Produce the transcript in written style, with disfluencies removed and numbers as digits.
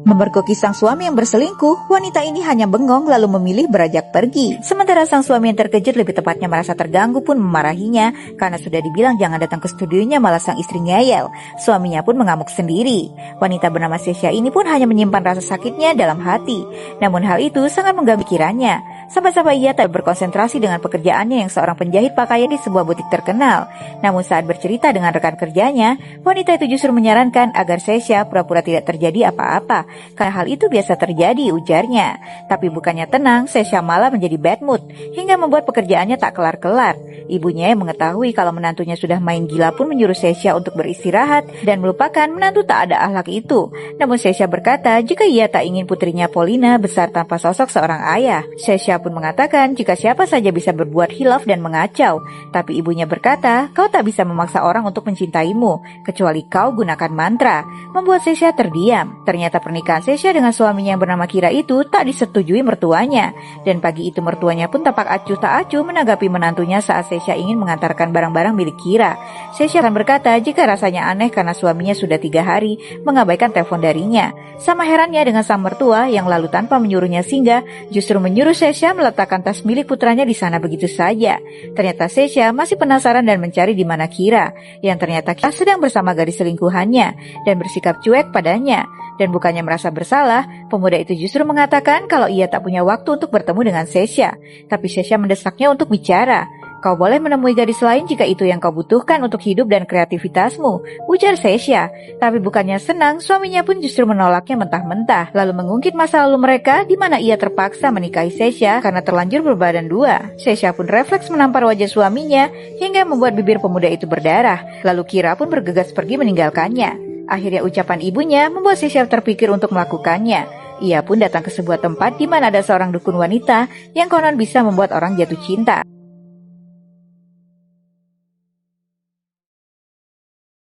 Memergoki sang suami yang berselingkuh, wanita ini hanya bengong lalu memilih beranjak pergi. Sementara sang suami yang terkejut, lebih tepatnya merasa terganggu, pun memarahinya karena sudah dibilang jangan datang ke studionya, malah sang istri ngeyel. Suaminya pun mengamuk sendiri. Wanita bernama Sesha ini pun hanya menyimpan rasa sakitnya dalam hati. Namun hal itu sangat mengganggu pikirannya. Sampai-sampai ia tak berkonsentrasi dengan pekerjaannya yang seorang penjahit pakaian di sebuah butik terkenal. Namun saat bercerita dengan rekan kerjanya, wanita itu justru menyarankan agar Sesha pura-pura tidak terjadi apa-apa, karena hal itu biasa terjadi, ujarnya. Tapi bukannya tenang, Sesha malah menjadi bad mood, hingga membuat pekerjaannya tak kelar-kelar. Ibunya yang mengetahui kalau menantunya sudah main gila pun menyuruh Sesha untuk beristirahat dan melupakan menantu tak ada akhlak itu. Namun Sesha berkata jika ia tak ingin putrinya Polina besar tanpa sosok seorang ayah. Sesha pun mengatakan jika siapa saja bisa berbuat hilaf dan mengacau. Tapi ibunya berkata, kau tak bisa memaksa orang untuk mencintaimu, kecuali kau gunakan mantra. Membuat Sesha terdiam. Ternyata pernikahan Sesha dengan suaminya yang bernama Kira itu tak disetujui mertuanya. Dan pagi itu mertuanya pun tampak acuh tak acuh menanggapi menantunya saat Sesha ingin mengantarkan barang-barang milik Kira. Sesha akan berkata jika rasanya aneh karena suaminya sudah 3 hari mengabaikan telepon darinya. Sama herannya dengan sang mertua yang lalu tanpa menyuruhnya singgah, justru menyuruh Sesha meletakkan tas milik putranya di sana begitu saja. Ternyata Sesha masih penasaran dan mencari di mana Kira, yang ternyata Kira sedang bersama gadis selingkuhannya dan bersikap cuek padanya. Dan bukannya merasa bersalah, pemuda itu justru mengatakan kalau ia tak punya waktu untuk bertemu dengan Sesha. Tapi Sesha mendesaknya untuk bicara. Kau boleh menemui gadis lain jika itu yang kau butuhkan untuk hidup dan kreativitasmu, ujar Sesha. Tapi bukannya senang, suaminya pun justru menolaknya mentah-mentah, lalu mengungkit masa lalu mereka di mana ia terpaksa menikahi Sesha karena terlanjur berbadan dua. Sesha pun refleks menampar wajah suaminya hingga membuat bibir pemuda itu berdarah. Lalu Kira pun bergegas pergi meninggalkannya. Akhirnya ucapan ibunya membuat Sesha terpikir untuk melakukannya. Ia pun datang ke sebuah tempat di mana ada seorang dukun wanita yang konon bisa membuat orang jatuh cinta.